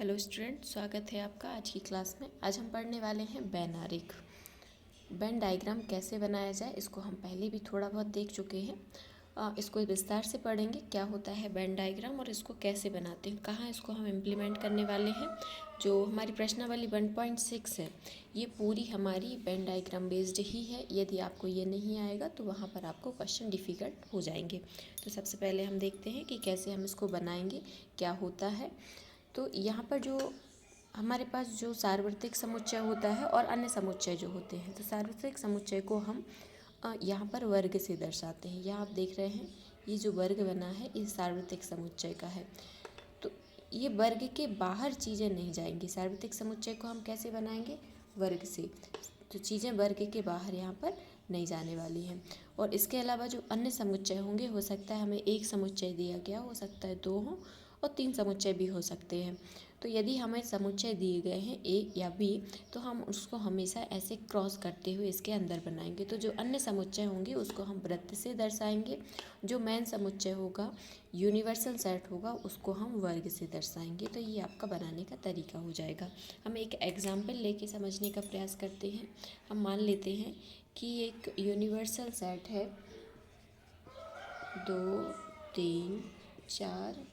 Hello student, स्वागत है आपका आज की क्लास में। आज हम पढ़ने वाले हैं वेन आरेख। वेन डायग्राम कैसे बनाया जाए इसको हम पहले भी थोड़ा बहुत देख चुके हैं। इसको विस्तार से पढ़ेंगे क्या होता है वेन डायग्राम और इसको कैसे बनाते हैं, कहाँ इसको हम इम्प्लीमेंट करने वाले हैं। जो हमारी प्रश्नावली 1.6 है ये पूरी हमारी वेन डायग्राम बेस्ड ही है। यदि आपको ये नहीं आएगा तो वहाँ पर आपको क्वेश्चन डिफ़िकल्ट हो जाएंगे। तो सबसे पहले हम देखते हैं कि कैसे हम इसको बनाएंगे, क्या होता है। तो यहाँ पर जो हमारे पास जो सार्वत्रिक समुच्चय होता है और अन्य समुच्चय जो होते हैं, तो सार्वत्रिक समुच्चय को हम यहाँ पर वर्ग से दर्शाते हैं। यहाँ आप देख रहे हैं ये जो वर्ग बना है ये सार्वत्रिक समुच्चय का है। तो ये वर्ग के बाहर चीज़ें नहीं जाएंगी। सार्वत्रिक समुच्चय को हम कैसे बनाएंगे? वर्ग से। तो चीज़ें वर्ग के बाहर यहाँ पर नहीं जाने वाली हैं। और इसके अलावा जो अन्य समुच्चय होंगे, हो सकता है हमें एक समुच्चय दिया गया, हो सकता है दो हों और तीन समुच्चय भी हो सकते हैं। तो यदि हमें समुच्चय दिए गए हैं ए या बी तो हम उसको हमेशा ऐसे क्रॉस करते हुए इसके अंदर बनाएंगे। तो जो अन्य समुच्चय होंगे उसको हम वृत्त से दर्शाएंगे। जो मेन समुच्चय होगा, यूनिवर्सल सेट होगा, उसको हम वर्ग से दर्शाएंगे। तो ये आपका बनाने का तरीका हो जाएगा। हम एक एग्जाम्पल लेके समझने का प्रयास करते हैं। हम मान लेते हैं कि एक यूनिवर्सल सेट है 2, 3, 4,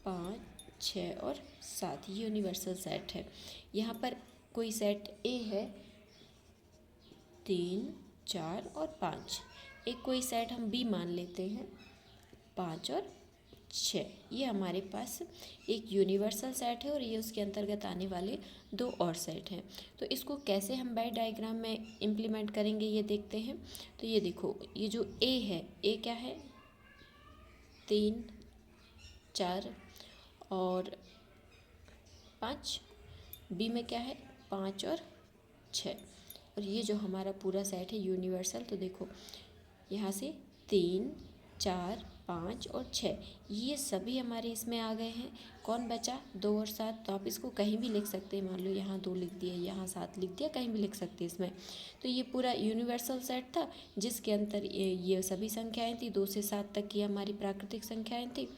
5, 6 और 7 यूनिवर्सल सेट है। यहाँ पर कोई सेट ए है 3, 4 और 5। एक कोई सेट हम बी मान लेते हैं 5 और 6। ये हमारे पास एक यूनिवर्सल सेट है और ये उसके अंतर्गत आने वाले दो और सेट हैं। तो इसको कैसे हम वेन डायग्राम में इम्प्लीमेंट करेंगे ये देखते हैं। तो ये देखो, ये जो ए है, ए क्या है 3, 4 और 5। बी में क्या है 5 और 6। और ये जो हमारा पूरा सेट है यूनिवर्सल, तो देखो यहाँ से 3, 4, 5 और 6 ये सभी हमारे इसमें आ गए हैं। कौन बचा 2 और 7। तो आप इसको कहीं भी लिख सकते हैं। मान लो यहाँ 2 लिख दिया, यहाँ 7 लिख दिया, कहीं भी लिख सकते हैं इसमें। तो ये पूरा यूनिवर्सल सेट था जिसके अंदर ये सभी संख्याएं थी। 2 से 7 तक की हमारी प्राकृतिक संख्याएं थी।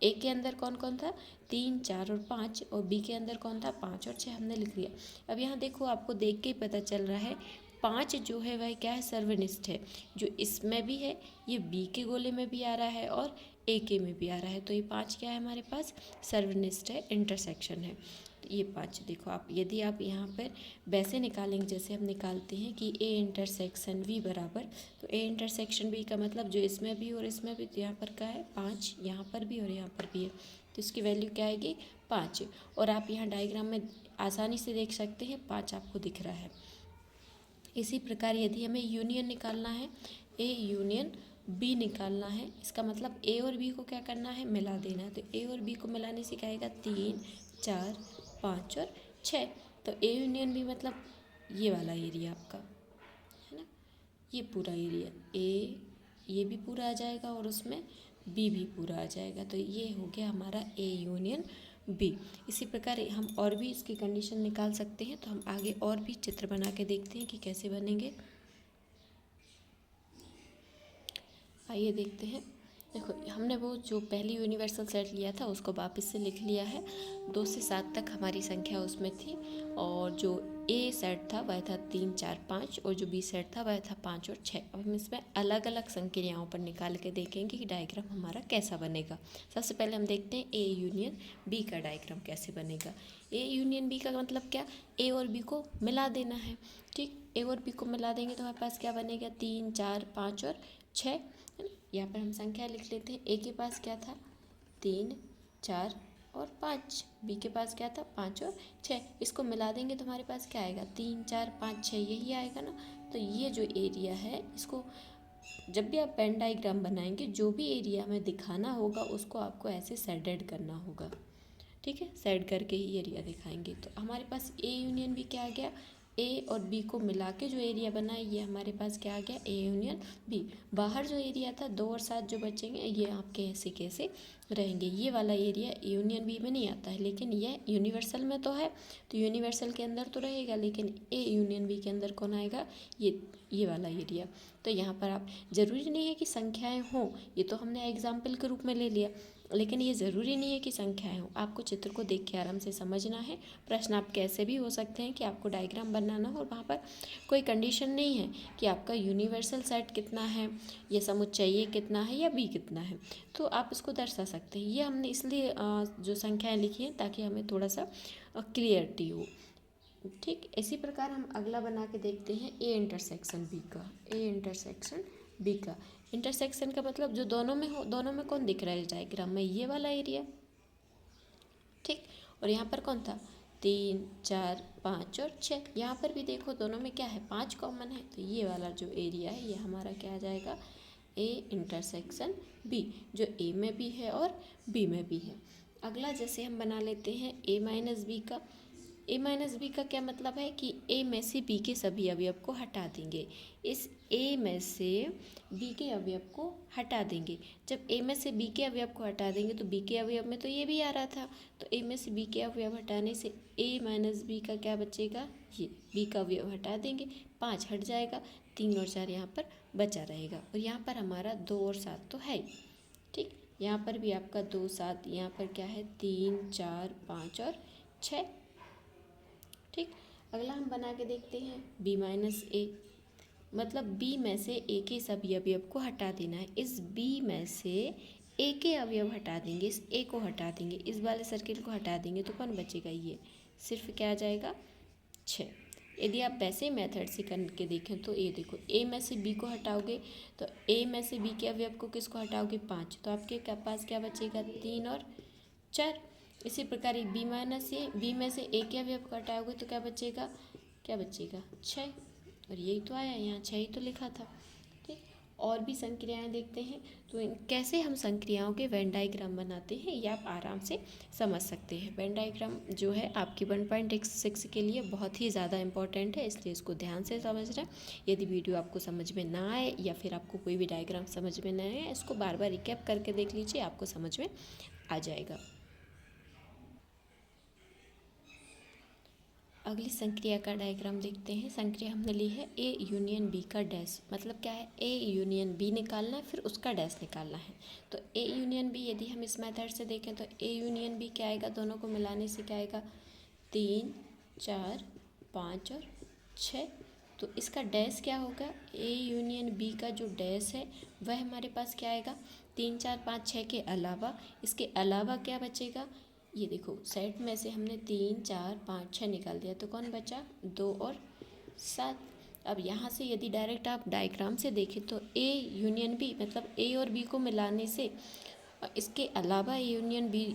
ए के अंदर कौन कौन था 3, 4 और 5 और बी के अंदर कौन था 5 और 6 हमने लिख लिया। अब यहाँ देखो, आपको देख के ही पता चल रहा है 5 जो है वह क्या है सर्वनिष्ठ है। जो इसमें भी है ये बी के गोले में भी आ रहा है और ए के में भी आ रहा है। तो ये 5 क्या है हमारे पास सर्वनिष्ठ है, इंटरसेक्शन है। तो ये 5 देखो आप, यदि आप यहाँ पर वैसे निकालेंगे जैसे हम निकालते हैं कि ए इंटरसेक्शन वी बराबर, तो ए इंटरसेक्शन वी का मतलब जो इसमें भी और इसमें भी, तो यहाँ पर क्या है 5, यहाँ पर भी और यहाँ पर भी है। तो इसकी वैल्यू क्या आएगी 5। और आप यहाँ डायग्राम में आसानी से देख सकते हैं 5 आपको दिख रहा है। इसी प्रकार यदि हमें यूनियन निकालना है, ए यूनियन बी निकालना है, इसका मतलब ए और बी को क्या करना है मिला देना है। तो ए और बी को मिलाने से क्या आएगा 3, 4, 5 और 6। तो ए यूनियन बी मतलब ये वाला एरिया आपका है ना, ये पूरा एरिया ए, ये भी पूरा आ जाएगा और उसमें बी भी पूरा आ जाएगा। तो ये हो गया हमारा ए यूनियन बी। इसी प्रकार हम और भी इसकी कंडीशन निकाल सकते हैं। तो हम आगे और भी चित्र बना के देखते हैं कि कैसे बनेंगे। आइए देखते हैं। देखो, हमने वो जो पहली यूनिवर्सल सेट लिया था उसको वापस से लिख लिया है। 2 से 7 तक हमारी संख्या उसमें थी और जो ए सेट था वह था 3, 4, 5 और जो बी सेट था वह था 5 और 6। अब हम इसमें अलग अलग संक्रियाओं पर निकाल के देखेंगे कि डायग्राम हमारा कैसा बनेगा। सबसे पहले हम देखते हैं ए यूनियन बी का डायग्राम कैसे बनेगा। ए यूनियन बी का मतलब क्या, ए और बी को मिला देना है। ठीक, ए और बी को मिला देंगे तो हमारे पास क्या बनेगा 3, 4, 5 और 6। यहाँ पर हम संख्या लिख लेते हैं। ए के पास क्या था 3, 4 और 5। बी के पास क्या था 5 और 6। इसको मिला देंगे तो हमारे पास क्या आएगा 3, 4, 5, 6 यही आएगा ना। तो ये जो एरिया है इसको जब भी आप वेन डायग्राम बनाएंगे जो भी एरिया हमें दिखाना होगा उसको आपको ऐसे शेडेड करना होगा। ठीक है, शेड करके ही एरिया दिखाएंगे। तो हमारे पास ए यूनियन बी क्या आ गया, ए और बी को मिला के जो एरिया बना है ये हमारे पास क्या आ गया ए यूनियन बी। बाहर जो एरिया था 2 और 7 जो बचेंगे ये आपके ऐसे कैसे रहेंगे। ये वाला एरिया यूनियन बी में नहीं आता है लेकिन यह यूनिवर्सल में तो है, तो यूनिवर्सल के अंदर तो रहेगा, लेकिन ए यूनियन बी के अंदर कौन आएगा ये वाला एरिया। तो यहाँ पर आप ज़रूरी नहीं है कि संख्याएं हों, ये तो हमने एग्जाम्पल के रूप में ले लिया। लेकिन ये ज़रूरी नहीं है कि संख्याएं हो, आपको चित्र को देख के आराम से समझना है। प्रश्न आप कैसे भी हो सकते हैं कि आपको डायग्राम बनाना हो और वहाँ पर कोई कंडीशन नहीं है कि आपका यूनिवर्सल सेट कितना है, ये समुच्चय ए कितना है या बी कितना है, तो आप इसको दर्शा सकते हैं। ये हमने इसलिए जो संख्याएँ लिखी हैं ताकि हमें थोड़ा सा क्लियरिटी हो। ठीक, इसी प्रकार हम अगला बना के देखते हैं ए इंटरसेक्शन बी का। ए इंटरसेक्शन बी का, इंटरसेक्शन का मतलब जो दोनों में हो, दोनों में कौन दिख रहा है डायग्राम में, ये वाला एरिया। ठीक, और यहाँ पर कौन था, 3 4 5 और 6। यहाँ पर भी देखो दोनों में क्या है, 5 कॉमन है, तो ये वाला जो एरिया है ये हमारा क्या आ जाएगा, ए इंटरसेक्शन बी, जो ए में भी है और बी में भी है। अगला जैसे हम बना लेते हैं ए माइनस बी का। ए माइनस बी का क्या मतलब है कि ए में से बी के सभी अवयव को हटा देंगे। इस ए में से बी के अवयव को हटा देंगे। जब ए में से बी के अवयव को हटा देंगे तो बी के अवयव में तो ये भी आ रहा था, तो ए में से बी के अवयव हटाने से ए माइनस बी का क्या बचेगा, ये बी का अवयव हटा देंगे, 5 हट जाएगा, 3 और 4 यहाँ पर बचा रहेगा। और यहाँ पर हमारा 2 और 7 तो है ही। ठीक, यहाँ पर भी आपका 2 7, यहाँ पर क्या है 3 4 5 और 6। ठीक, अगला हम बना के देखते हैं b माइनस ए, मतलब b में से a के सभी अवयव को हटा देना है। इस b में से a के अवयव हटा देंगे, इस a को हटा देंगे, इस वाले सर्किल को हटा देंगे, तो कौन बचेगा, ये सिर्फ क्या आ जाएगा 6। यदि आप वैसे मेथड से करके देखें तो ये देखो a में से b को हटाओगे तो a में से b के अवयव को किसको हटाओगे, 5, तो आपके पास क्या बचेगा 3 और 4। इसी प्रकार एक बी माइनस ए, बी में से ए के अवयव को हटाओगे तो क्या बचेगा, क्या बचेगा 6, और यही तो आया, यहाँ 6 ही तो लिखा था। ठीक, और भी संक्रियाएं देखते हैं, तो कैसे हम संक्रियाओं के वेन डायग्राम बनाते हैं ये आप आराम से समझ सकते हैं। वेन डायग्राम जो है आपकी 1.6 के लिए बहुत ही ज़्यादा इंपॉर्टेंट है, इसलिए इसको ध्यान से समझना। यदि वीडियो आपको समझ में ना आए या फिर आपको कोई भी डायग्राम समझ में ना आए, इसको बार बार रिकैप करके देख लीजिए, आपको समझ में आ जाएगा। अगली संक्रिया का डायग्राम देखते हैं। संक्रिया हमने ली है ए यूनियन बी का डैश, मतलब क्या है, ए यूनियन बी निकालना है फिर उसका डैश निकालना है। तो ए यूनियन बी यदि हम इस मेथड से देखें तो ए यूनियन बी क्या आएगा, दोनों को मिलाने से क्या आएगा 3 4 5 और 6। तो इसका डैश क्या होगा, ए यूनियन बी का जो डैश है वह हमारे पास क्या आएगा 3 4 5 6 के अलावा, इसके अलावा क्या बचेगा, ये देखो सेट में से हमने 3 4 5 6 निकाल दिया, तो कौन बचा 2 और 7। अब यहाँ से यदि डायरेक्ट आप डायग्राम से देखें तो ए यूनियन बी मतलब ए और बी को मिलाने से इसके अलावा ए यूनियन बी,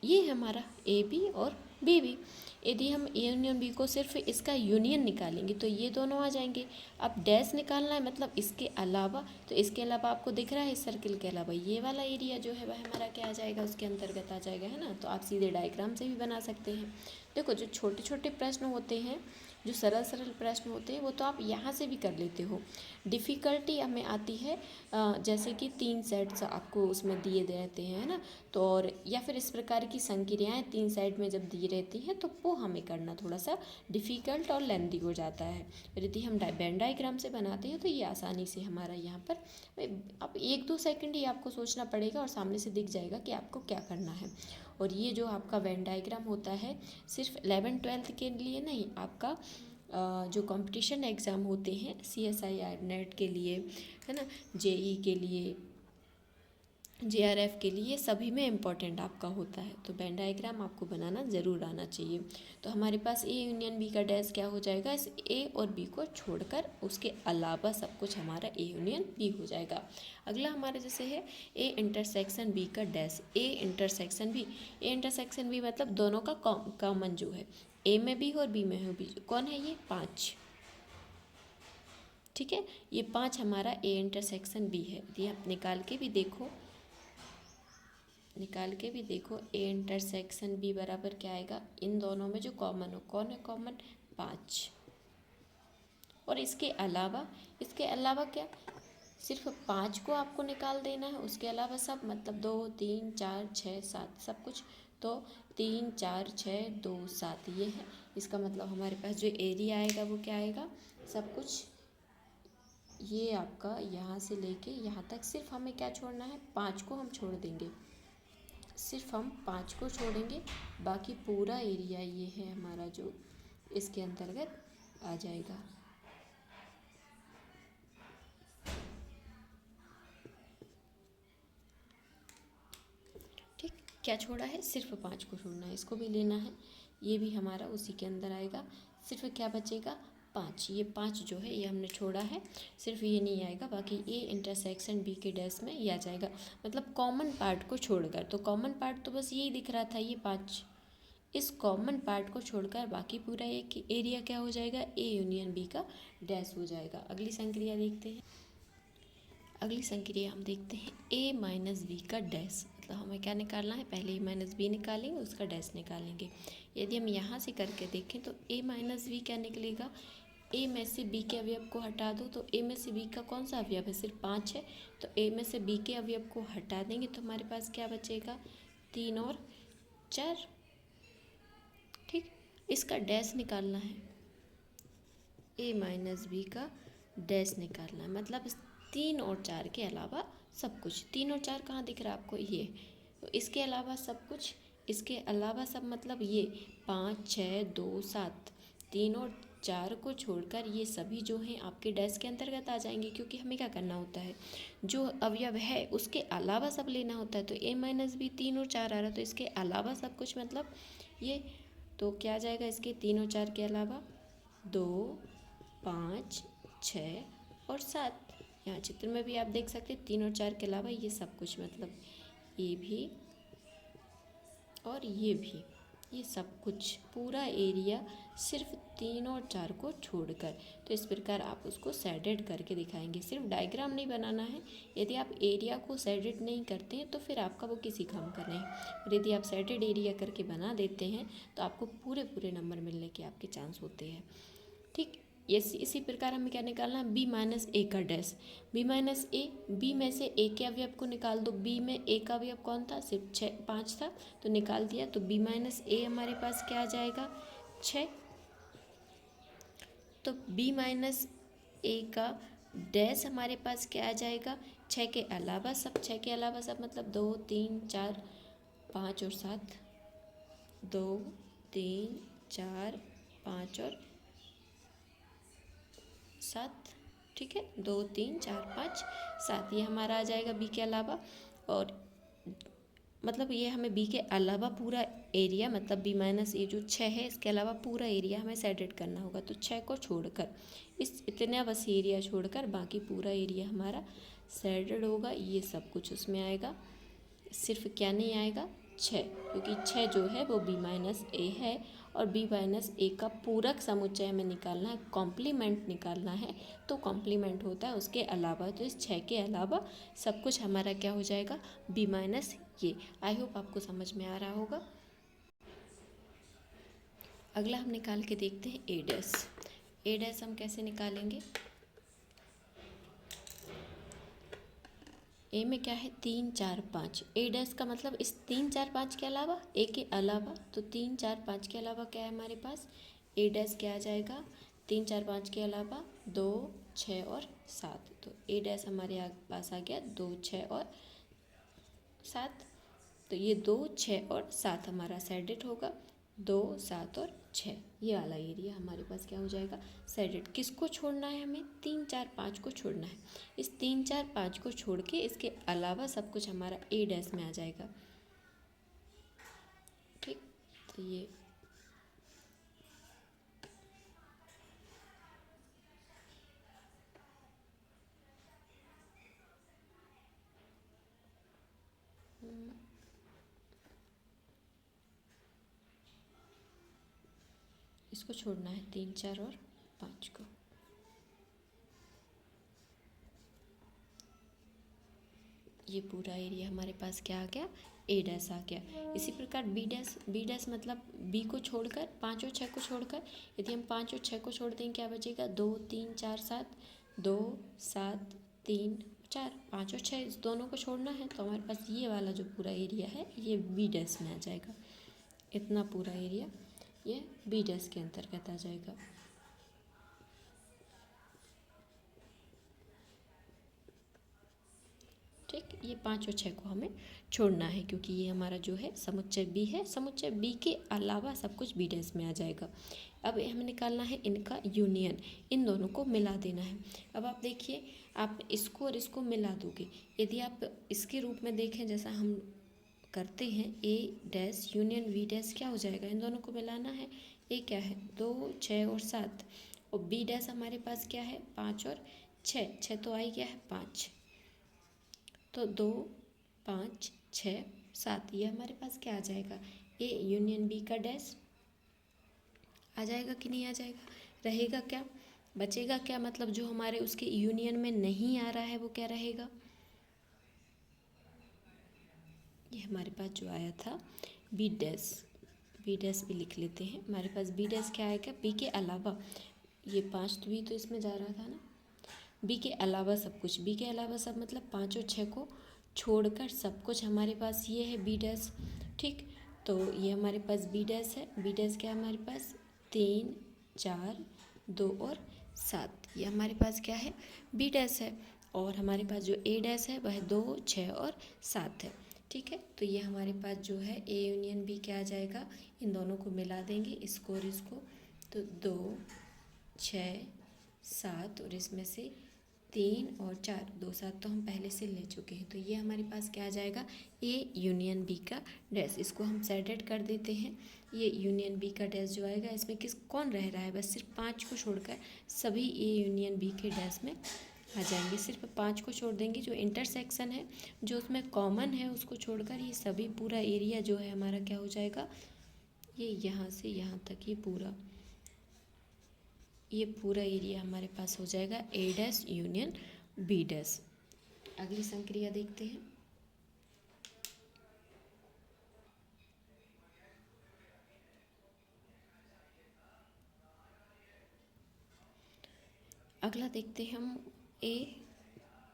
ये हमारा ए बी और बी बी। यदि हम ए यूनियन बी को सिर्फ इसका यूनियन निकालेंगे तो ये दोनों आ जाएंगे। अब डैश निकालना है मतलब इसके अलावा, तो इसके अलावा आपको दिख रहा है इस सर्किल के अलावा ये वाला एरिया जो है वह हमारा क्या आ जाएगा, उसके अंतर्गत आ जाएगा, है ना। तो आप सीधे डायग्राम से भी बना सकते हैं। देखो जो छोटे छोटे प्रश्न होते हैं, जो सरल सरल प्रश्न होते हैं, वो तो आप यहाँ से भी कर लेते हो। डिफ़िकल्टी हमें आती है जैसे कि 3 सेट्स आपको उसमें दिए रहते हैं, है ना, तो और या फिर इस प्रकार की संक्रियाएं 3 सेट में जब दी रहती हैं तो वो हमें करना थोड़ा सा डिफ़िकल्ट और लेंदी हो जाता है। यदि हम वेन डायग्राम से बनाते हैं तो ये आसानी से हमारा यहाँ पर अब 1-2 सेकंड ही आपको सोचना पड़ेगा और सामने से दिख जाएगा कि आपको क्या करना है। और ये जो आपका वेन डायग्राम होता है सिर्फ 11th-12th के लिए नहीं, आपका जो कंपटीशन एग्ज़ाम होते हैं CSIR नेट के लिए, है ना, JE के लिए, JRF के लिए, सभी में इम्पॉर्टेंट आपका होता है। तो वेन डायग्राम आपको बनाना ज़रूर आना चाहिए। तो हमारे पास ए यूनियन बी का डैश क्या हो जाएगा, इस ए और बी को छोड़कर उसके अलावा सब कुछ हमारा ए यूनियन बी हो जाएगा। अगला हमारे जैसे है ए इंटरसेक्शन बी का dash, A intersection B. A intersection B मतलब दोनों का कॉमन जो है, ए में भी और बी में भी, कौन है ये 5। ठीक है, ये 5 हमारा ए इंटरसेक्शन बी है। ये आप निकाल के भी देखो, निकाल के भी देखो ए इंटरसेक्शन बी बराबर क्या आएगा, इन दोनों में जो कॉमन हो, कौन है कॉमन 5। और इसके अलावा क्या, सिर्फ 5 को आपको निकाल देना है, उसके अलावा सब मतलब 2 3 4 6 7 सब कुछ, तो 3 4 6 2 7 ये है। इसका मतलब हमारे पास जो एरिया आएगा वो क्या आएगा, सब कुछ ये आपका यहाँ से लेके यहाँ तक, सिर्फ हमें क्या छोड़ना है, 5 को हम छोड़ देंगे। सिर्फ हम 5 को छोड़ेंगे, बाकी पूरा एरिया ये है हमारा जो इसके अंतर्गत आ जाएगा। ठीक, क्या छोड़ा है? सिर्फ 5 को छोड़ना है, इसको भी लेना है, ये भी हमारा उसी के अंदर आएगा। सिर्फ क्या बचेगा? 5। ये 5 जो है ये हमने छोड़ा है, सिर्फ ये नहीं आएगा, बाकी ए इंटरसेक्शन बी के डैश में ये आ जाएगा, मतलब कॉमन पार्ट को छोड़कर। तो कॉमन पार्ट तो बस यही दिख रहा था, ये 5। इस कॉमन पार्ट को छोड़कर बाकी पूरा एक एरिया क्या हो जाएगा? ए यूनियन बी का डैश हो जाएगा। अगली संक्रिया देखते हैं। अगली संक्रिया हम देखते हैं ए माइनस बी का डैश, मतलब हमें क्या निकालना है? पहले ए माइनस बी निकालेंगे, उसका डैश निकालेंगे। यदि हम यहाँ से करके देखें तो ए माइनस बी क्या निकलेगा? ए में से बी के अवयव को हटा दो, तो ए में से बी का कौन सा अवयव है? सिर्फ 5 है, तो ए में से बी के अवयव को हटा देंगे तो हमारे पास क्या बचेगा? 3 और 4। ठीक, इसका डैश निकालना है, ए माइनस बी का डैश निकालना है, मतलब 3 और 4 के अलावा सब कुछ। 3 और 4 कहाँ दिख रहा है आपको? ये, तो इसके अलावा सब कुछ, इसके अलावा सब मतलब ये 5 6 2 7, 3 और 4 को छोड़कर ये सभी जो हैं आपके डैश के अंतर्गत आ जाएंगे, क्योंकि हमें क्या करना होता है? जो अवयव है उसके अलावा सब लेना होता है। तो ए माइनस बी 3 और 4 आ रहा है, तो इसके अलावा सब कुछ मतलब ये, तो क्या आ जाएगा इसके? 3 और 4 के अलावा 2 5 6 और 7। यहाँ चित्र में भी आप देख सकते हैं 3 और 4 के अलावा ये सब कुछ, मतलब ये भी और ये भी, ये सब कुछ पूरा एरिया सिर्फ 3 और 4 को छोड़कर। तो इस प्रकार आप उसको शेडेड करके दिखाएंगे, सिर्फ डायग्राम नहीं बनाना है। यदि आप एरिया को शेडेड नहीं करते हैं तो फिर आपका वो किसी काम का नहीं। और यदि आप शेडेड एरिया करके बना देते हैं तो आपको पूरे पूरे नंबर मिलने के आपके चांस होते हैं। ठीक, इसी प्रकार हमें क्या निकालना है? बी माइनस ए का डैश। बी माइनस ए, बी में से ए के अवयव को निकाल दो। बी में ए का अवयव कौन था? सिर्फ 5 था, तो निकाल दिया, तो बी माइनस ए हमारे पास क्या आ जाएगा? 6। तो बी माइनस ए का डैश हमारे पास क्या आ जाएगा? 6 के अलावा सब। 6 के अलावा सब मतलब 2 3 4 5 और 7, 2 3 4 5 और 7। ठीक है, 2 3 4 5 7 ये हमारा आ जाएगा बी के अलावा। और मतलब ये हमें बी के अलावा पूरा एरिया, मतलब बी माइनस ए जो 6 है इसके अलावा पूरा एरिया हमें शेडेड करना होगा। तो 6 को छोड़कर, इस इतना बस एरिया छोड़कर बाकी पूरा एरिया हमारा शेडेड होगा। ये सब कुछ उसमें आएगा, सिर्फ क्या नहीं आएगा? 6, क्योंकि 6 जो है वो बी माइनस ए है, और बी माइनस ए का पूरक समुच्चय हमें निकालना है, कॉम्प्लीमेंट निकालना है। तो कॉम्प्लीमेंट होता है उसके अलावा, तो इस 6 के अलावा सब कुछ हमारा क्या हो जाएगा? बी माइनस ये। आई होप आपको समझ में आ रहा होगा। अगला हम निकाल के देखते हैं ए डैश। ए डैश हम कैसे निकालेंगे? ए में क्या है? 3 4 5। ए डैश का मतलब इस 3 4 5 के अलावा, ए के अलावा, तो 3 4 5 के अलावा क्या है हमारे पास? ए डैश क्या आ जाएगा? 3 4 5 के अलावा 2 6 और 7। तो ए डैश हमारे पास आ गया 2 6 और 7। तो ये 2 6 और 7 हमारा शेडेड होगा। 2 7 और 6 ये वाला एरिया हमारे पास क्या हो जाएगा? शेडेड। किसको छोड़ना है हमें? 3 4 5 को छोड़ना है। इस 3 4 5 को छोड़ के इसके अलावा सब कुछ हमारा ए डैश में आ जाएगा। ठीक, तो ये इसको छोड़ना है 3 4 और 5 को। ये पूरा एरिया हमारे पास क्या आ गया? ए डैश आ गया। इसी प्रकार बी डैश मतलब बी को छोड़कर, 5 और 6 को छोड़कर, यदि हम 5 और 6 को छोड़ दें क्या बचेगा? 2 3 4 7, 2 7 3 4, 5 और 6 इस दोनों को छोड़ना है, तो हमारे पास ये वाला जो पूरा एरिया है ये बी डैश में आ जाएगा। इतना पूरा एरिया ये बी डैश के अंतर्गत आ जाएगा। ठीक, ये 5 और 6 को हमें छोड़ना है, क्योंकि ये हमारा जो है समुच्चय बी है। समुच्चय बी के अलावा सब कुछ बी डैश में आ जाएगा। अब हमें निकालना है इनका यूनियन, इन दोनों को मिला देना है। अब आप देखिए, आप इसको और इसको मिला दोगे। यदि आप इसके रूप में देखें जैसा हम करते हैं, ए डैश यूनियन वी डैश क्या हो जाएगा, इन दोनों को मिलाना है। ए क्या है 2, 6 और 7, और बी डैश हमारे पास क्या है 5 और 6, 6 तो आई क्या है 5, तो 2, 5, 6, 7, ये हमारे पास क्या आ जाएगा, ए यूनियन बी का डैश आ जाएगा कि नहीं आ जाएगा। रहेगा क्या, बचेगा क्या, मतलब जो हमारे उसके यूनियन में नहीं आ रहा है वो क्या रहेगा, ये हमारे पास जो आया था बी डैश, बी डैश भी लिख लेते हैं। हमारे पास बी डैश क्या आएगा, बी के अलावा, ये 5 तो भी तो इसमें जा रहा था ना, बी के अलावा सब कुछ, बी के अलावा सब मतलब 5 और 6 को छोड़कर सब कुछ हमारे पास ये है बी डैश। ठीक, तो ये हमारे पास बी डैश है। बी डैश क्या है हमारे पास 3, 4, 2 और 7, ये हमारे पास क्या है बी डैश है। और हमारे पास जो ए डैश है वह 2, 6 और 7 है। ठीक है, तो ये हमारे पास जो है ए यूनियन बी क्या आ जाएगा, इन दोनों को मिला देंगे, इसको और इसको, तो 2, 6, 7 और इसमें से 3 और 4, 2, 7 तो हम पहले से ले चुके हैं। तो ये हमारे पास क्या आ जाएगा, ए यूनियन बी का डैश। इसको हम सेटेड कर देते हैं। ये यूनियन बी का डैश जो आएगा, इसमें किस कौन रह रहा है, बस सिर्फ 5 को छोड़कर सभी ए यूनियन बी के डैश में आ जाएंगे। सिर्फ 5 को छोड़ देंगे, जो इंटरसेक्शन है जो उसमें कॉमन है उसको छोड़कर ये सभी पूरा एरिया जो है हमारा क्या हो जाएगा, ये यहाँ से यहाँ तक ये पूरा एरिया हमारे पास हो जाएगा ए डैश यूनियन बी डैश। अगली संक्रिया देखते हैं। अगला देखते हैं हम ए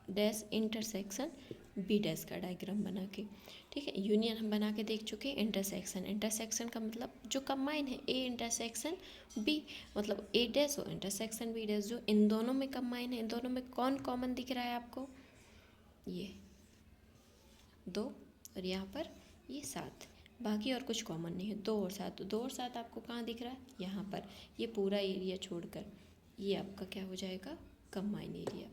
डैश इंटरसेक्शन बी डैश का डायग्राम बना के। ठीक है, यूनियन हम बना के देख चुके हैं। इंटरसेक्शन, इंटरसेक्शन का मतलब जो कंबाइन है, ए इंटरसेक्शन बी, मतलब ए डैश और इंटरसेक्शन बी डैश, जो इन दोनों में कंबाइन है। इन दोनों में कौन कॉमन दिख रहा है आपको, ये 2 और यहाँ पर ये 7, बाकी और कुछ कॉमन नहीं है। 2 और 7, 2 और 7 आपको कहाँ दिख रहा है, यहाँ पर, ये पूरा एरिया छोड़कर ये आपका क्या हो जाएगा, कंबाइन एरिया।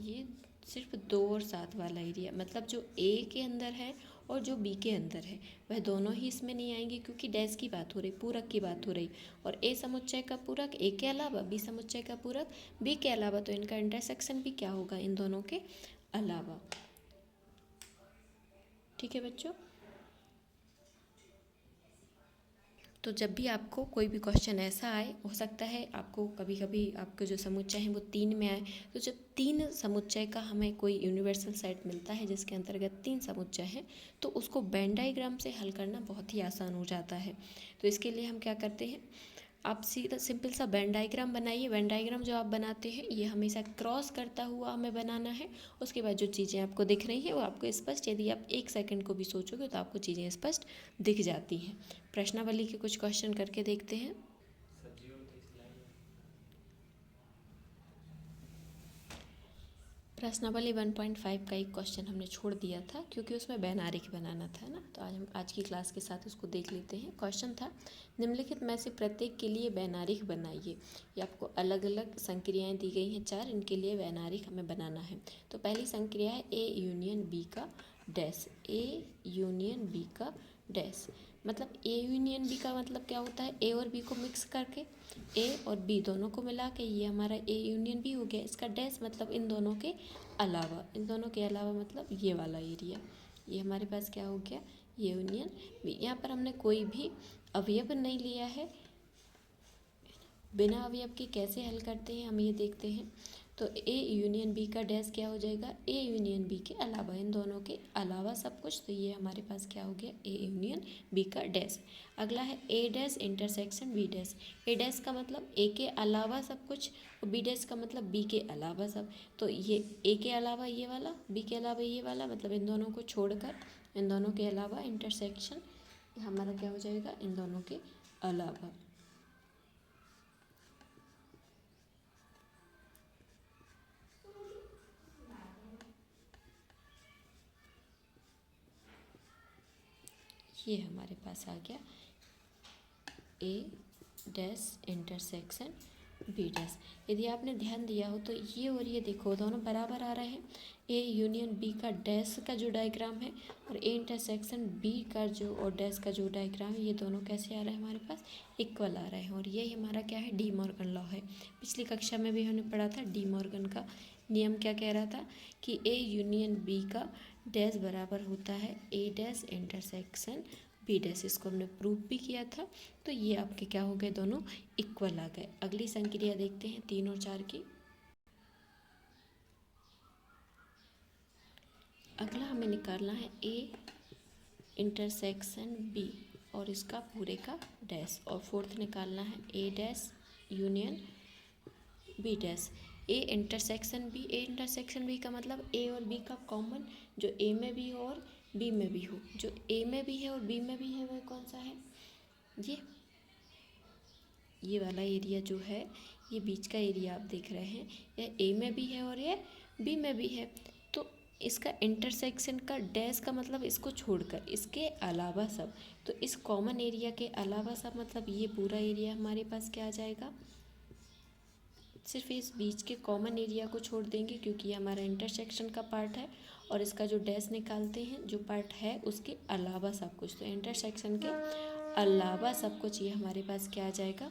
ये सिर्फ 2 और 7 वाला एरिया, मतलब जो ए के अंदर है और जो बी के अंदर है वह दोनों ही इसमें नहीं आएंगे, क्योंकि डैश की बात हो रही, पूरक की बात हो रही। और ए समुच्चय का पूरक ए के अलावा, बी समुच्चय का पूरक बी के अलावा, तो इनका इंटरसेक्शन भी क्या होगा, इन दोनों के अलावा। ठीक है बच्चों, तो जब भी आपको कोई भी क्वेश्चन ऐसा आए, हो सकता है आपको कभी कभी आपके जो समुच्चय हैं वो 3 में आए, तो जब 3 समुच्चय का हमें कोई यूनिवर्सल सेट मिलता है जिसके अंतर्गत 3 समुच्चय हैं, तो उसको वेन डायग्राम से हल करना बहुत ही आसान हो जाता है। तो इसके लिए हम क्या करते हैं, आप सीधा सिंपल सा वेन डायग्राम बनाइए। वेन डायग्राम जो आप बनाते हैं ये हमेशा क्रॉस करता हुआ हमें बनाना है। उसके बाद जो चीज़ें आपको दिख रही हैं वो आपको स्पष्ट, यदि आप 1 सेकंड को भी सोचोगे तो आपको चीज़ें स्पष्ट दिख जाती हैं। प्रश्नावली के कुछ क्वेश्चन करके देखते हैं। प्रश्नावली 1.5 का एक क्वेश्चन हमने छोड़ दिया था क्योंकि उसमें वैनारिक बनाना था ना, तो आज की क्लास के साथ उसको देख लेते हैं। क्वेश्चन था, निम्नलिखित में से प्रत्येक के लिए वैनारिक बनाइए। ये आपको अलग अलग संक्रियाएं दी गई हैं 4, इनके लिए वैनारिक हमें बनाना है। तो पहली संक्रिया है ए यूनियन बी का डैश, ए यूनियन बी का डैश, मतलब ए यूनियन बी का मतलब क्या होता है, ए और बी को मिक्स करके, ए और बी दोनों को मिला के ये हमारा ए यूनियन बी हो गया। इसका डैश मतलब इन दोनों के अलावा, इन दोनों के अलावा मतलब ये वाला एरिया, ये हमारे पास क्या हो गया, ये यूनियन बी। यहाँ पर हमने कोई भी अवयव नहीं लिया है, बिना अवयव के कैसे हल करते हैं हम ये देखते हैं। तो ए यूनियन बी का डैश क्या हो जाएगा, ए यूनियन बी के अलावा, इन दोनों के अलावा सब कुछ, तो ये हमारे पास क्या हो गया, ए यूनियन बी का डैश। अगला है A dash intersection B dash. A dash का मतलब ए के अलावा सब कुछ, और बी डैश का मतलब बी के अलावा सब। तो ये ए के अलावा ये वाला, बी के अलावा ये वाला, मतलब इन दोनों को छोड़कर, इन दोनों के अलावा इंटरसेक्शन हमारा क्या हो जाएगा, इन दोनों के अलावा। ये हमारे पास आ गया ए डैश इंटरसेक्शन बी डैश। यदि आपने ध्यान दिया हो तो ये और ये देखो दोनों बराबर आ रहे हैं। ए यूनियन बी का डैश का जो डायग्राम है और ए इंटरसेक्शन बी का जो और डैश का जो डायग्राम है, ये दोनों कैसे आ रहे हैं हमारे पास, इक्वल आ रहे हैं। और ये हमारा क्या है, डी मॉर्गन लॉ है। पिछली कक्षा में भी हमने पढ़ा था डी मॉर्गन का नियम क्या कह रहा था कि ए यूनियन बी का डैश बराबर होता है A dash intersection B dash. इसको हमने प्रूव भी किया था। तो ये आपके क्या हो गए, दोनों इक्वल आ गए। अगली संक्रिया देखते हैं 3 और 4 की। अगला हमें निकालना है ए इंटरसेक्शन बी और इसका पूरे का डैश, और फोर्थ निकालना है A dash union B dash. A intersection B का मतलब ए और बी का कॉमन जो ए में भी हो और बी में भी हो। जो ए में भी है और बी में भी है वह कौन सा है, ये वाला एरिया जो है, ये बीच का एरिया आप देख रहे हैं, यह ए में भी है और ये बी में भी है। तो इसका इंटरसेक्शन का डैश का मतलब इसको छोड़कर इसके अलावा सब, तो इस कॉमन एरिया के अलावा सब मतलब ये पूरा एरिया हमारे पास क्या आ जाएगा, सिर्फ इस बीच के कॉमन एरिया को छोड़ देंगे क्योंकि ये हमारा इंटरसेक्शन का पार्ट है। और इसका जो डैश निकालते हैं जो पार्ट है उसके अलावा सब कुछ, तो इंटरसेक्शन के अलावा सब कुछ ये हमारे पास क्या आ जाएगा,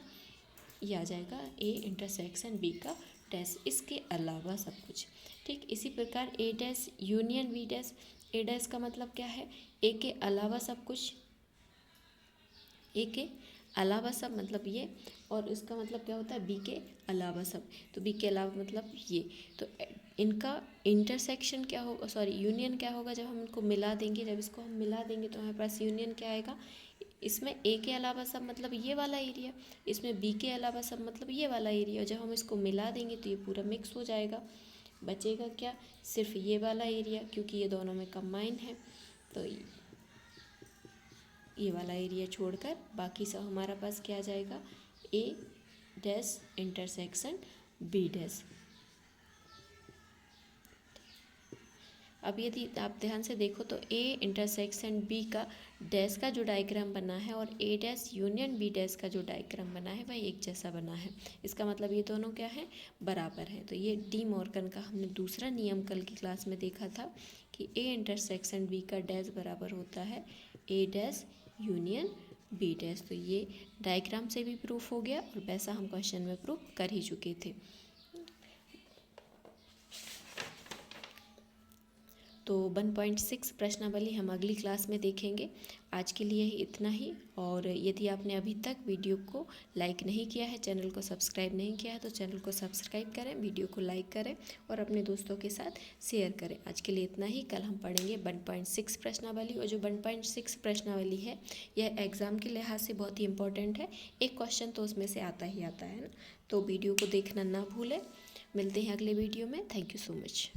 ये आ जाएगा ए इंटरसेक्शन बी का डैश, इसके अलावा सब कुछ। ठीक इसी प्रकार ए डैश यूनियन बी डैश, ए डैश का मतलब क्या है, ए के अलावा सब कुछ, ए के अलावा सब मतलब ये, और इसका मतलब क्या होता है बी के अलावा सब। तो बी के अलावा मतलब ये, तो इनका इंटरसेक्शन क्या होगा, सॉरी यूनियन क्या होगा, जब हम इनको मिला देंगे, जब इसको हम मिला देंगे तो हमारे पास यूनियन क्या आएगा, इसमें ए के अलावा सब मतलब ये वाला एरिया, इसमें बी के अलावा सब मतलब ये वाला एरिया। जब हम इसको मिला देंगे तो ये पूरा मिक्स हो जाएगा, बचेगा क्या, सिर्फ ये वाला एरिया, क्योंकि ये दोनों में कंबाइन है। तो ये वाला एरिया छोड़कर बाकी सब हमारा पास क्या आ जाएगा, ए डैश इंटरसेक्शन बी डैश। अब यदि आप ध्यान से देखो तो ए इंटरसेक्शन बी का डैश का जो डायग्राम बना है और ए डैश यूनियन बी डैश का जो डायग्राम बना है वह एक जैसा बना है। इसका मतलब ये दोनों क्या है, बराबर है। तो ये डी मॉर्गन का हमने दूसरा नियम कल की क्लास में देखा था कि ए इंटरसेक्शन बी का डैश बराबर होता है A dash union B dash. तो ये डायग्राम से भी प्रूफ हो गया और वैसा हम क्वेश्चन में प्रूफ कर ही चुके थे। तो 1.6 प्रश्नावली हम अगली क्लास में देखेंगे। आज के लिए इतना ही। और यदि आपने अभी तक वीडियो को लाइक नहीं किया है, चैनल को सब्सक्राइब नहीं किया है, तो चैनल को सब्सक्राइब करें, वीडियो को लाइक करें और अपने दोस्तों के साथ शेयर करें। आज के लिए इतना ही। कल हम पढ़ेंगे 1.6 प्रश्नावली, और जो 1.6 प्रश्नावली है यह एग्ज़ाम के लिहाज से बहुत ही इंपॉर्टेंट है। एक क्वेश्चन तो उसमें से आता ही आता है ना। तो वीडियो को देखना ना भूलें। मिलते हैं अगले वीडियो में। Thank you so much.